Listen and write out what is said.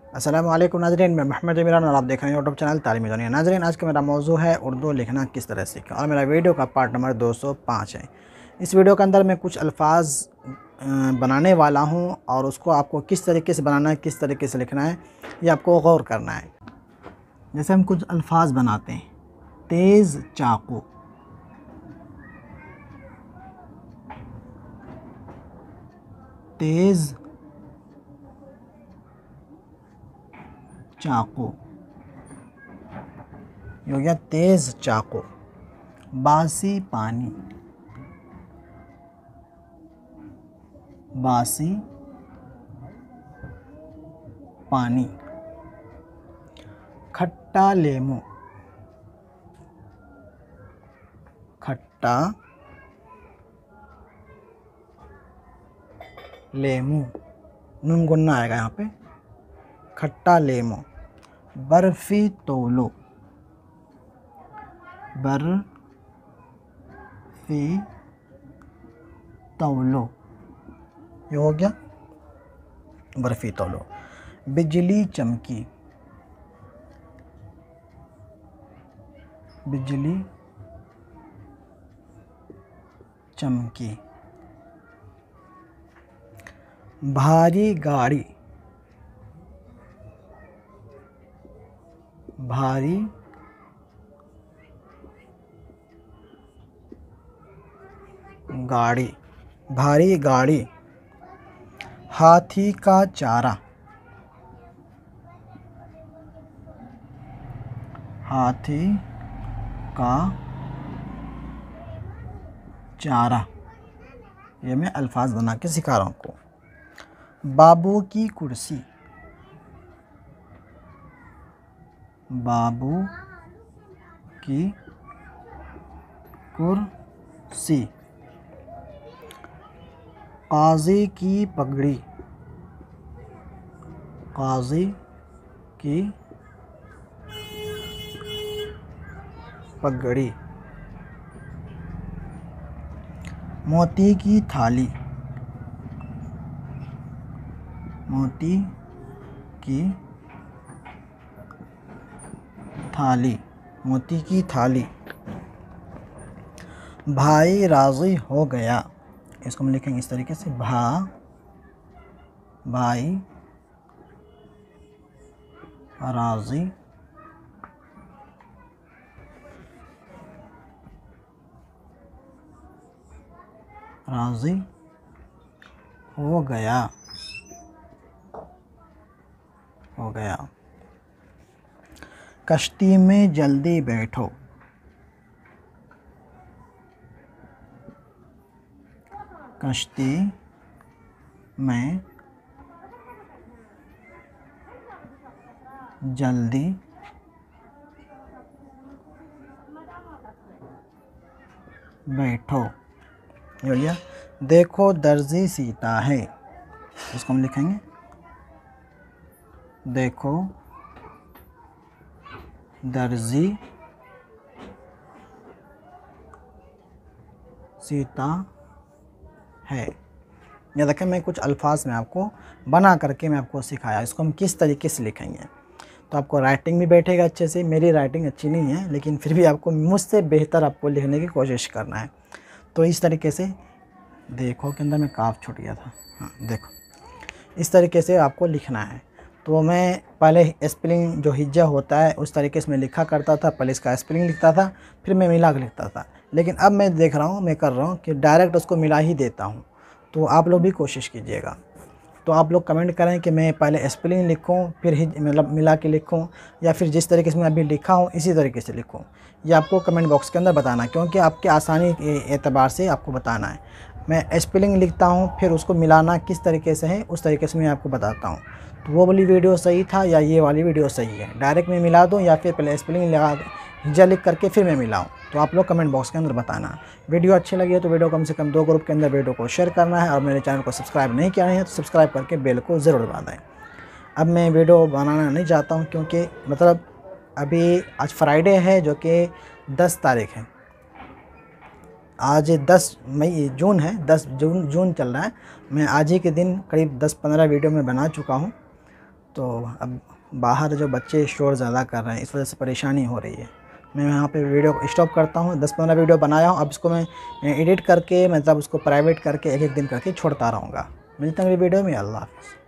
अस्सलामु अलैकुम नाज़रीन, मैं मोहम्मद इमरान और आप देख रहे हैं यूट्यूब चैनल तालीमी दुनिया। नाज़रीन, आज का मेरा मौजू है उर्दू लिखना किस तरह सीखें, और मेरा वीडियो का पार्ट नंबर 205 है। इस वीडियो के अंदर मैं कुछ अल्फाज बनाने वाला हूं और उसको आपको किस तरीके से बनाना है, किस तरीके से लिखना है, ये आपको गौर करना है। जैसे हम कुछ अल्फाज बनाते हैं, तेज़ चाकू, तेज़ चाकू, ये हो गया तेज़ चाकू। बासी पानी, बासी पानी। खट्टा लेमू, खट्टा लेमू, नून गुन्ना आएगा यहाँ पे, खट्टा लेमू। बर्फ़ी तौलो, बर्फ़ी तौलो, ये हो गया बर्फ़ी तौलो। बिजली चमकी, बिजली चमकी। भारी गाड़ी, भारी गाड़ी, भारी गाड़ी। हाथी का चारा, हाथी का चारा। ये मैं अल्फाज बना के सिखा रहा हूँ आपको। बाबू की कुर्सी, बाबू की कुर्सी। काज़ी की पगड़ी, काज़ी की पगड़ी। मोती की थाली, मोती की थाली, मोती की थाली। भाई राज़ी हो गया, इसको हम लिखेंगे इस तरीके से, भाई राज़ी राज़ी हो गया, हो गया। कश्ती में जल्दी बैठो, कश्ती में जल्दी बैठो, ये हो गया। देखो दर्जी सीता है, इसको हम लिखेंगे, देखो दर्जी सीता है। ये देखें, मैं कुछ अल्फाज में आपको बना करके मैं आपको सिखाया, इसको हम किस तरीके से लिखेंगे। तो आपको राइटिंग भी बैठेगा अच्छे से। मेरी राइटिंग अच्छी नहीं है, लेकिन फिर भी आपको मुझसे बेहतर आपको लिखने की कोशिश करना है। तो इस तरीके से, देखो के अंदर में काफ छूट गया था, हाँ देखो, इस तरीके से आपको लिखना है। तो मैं पहले स्पेलिंग जो हिज्जा होता है उस तरीके से मैं लिखा करता था, पहले इसका स्पेलिंग लिखता था, फिर मैं मिला के लिखता था। लेकिन अब मैं देख रहा हूँ, मैं कर रहा हूँ कि डायरेक्ट उसको मिला ही देता हूँ। तो आप लोग भी कोशिश कीजिएगा। तो आप लोग कमेंट करें कि मैं पहले स्पेलिंग लिखूं, फिर मतलब मिला के लिखूं, या फिर जिस तरीके से मैं अभी लिखा हूं इसी तरीके से लिखूं। ये आपको कमेंट बॉक्स के अंदर बताना है, क्योंकि आपके आसानी के एतबार से आपको बताना है। मैं स्पेलिंग लिखता हूं, फिर उसको मिलाना किस तरीके से है उस तरीके से मैं आपको बताता हूँ। तो वो वाली वीडियो सही था या ये वाली वीडियो सही है, डायरेक्ट मैं मिला दूँ या फिर पहले स्पेलिंग लगा हिज्जा लिख करके फिर मैं मिलाऊँ। तो आप लोग कमेंट बॉक्स के अंदर बताना। वीडियो अच्छी लगी है तो वीडियो कम से कम 2 ग्रुप के अंदर वीडियो को शेयर करना है, और मेरे चैनल को सब्सक्राइब नहीं किया है तो सब्सक्राइब करके बेल को ज़रूर दबा दें। अब मैं वीडियो बनाना नहीं चाहता हूँ, क्योंकि मतलब अभी आज फ्राइडे है, जो कि 10 तारीख है। आज 10 मई जून है, 10 जून चल रहा है। मैं आज ही के दिन करीब 10-15 वीडियो में बना चुका हूँ। तो अब बाहर जो बच्चे शोर ज़्यादा कर रहे हैं, इस वजह से परेशानी हो रही है। मैं यहाँ पे वीडियो स्टॉप करता हूँ। 10-15 वीडियो बनाया हूँ, अब इसको मैं एडिट करके मतलब उसको प्राइवेट करके एक-एक दिन करके छोड़ता रहूँगा। मिलते हैं अगली वीडियो में। अल्लाह हाफ़िज़।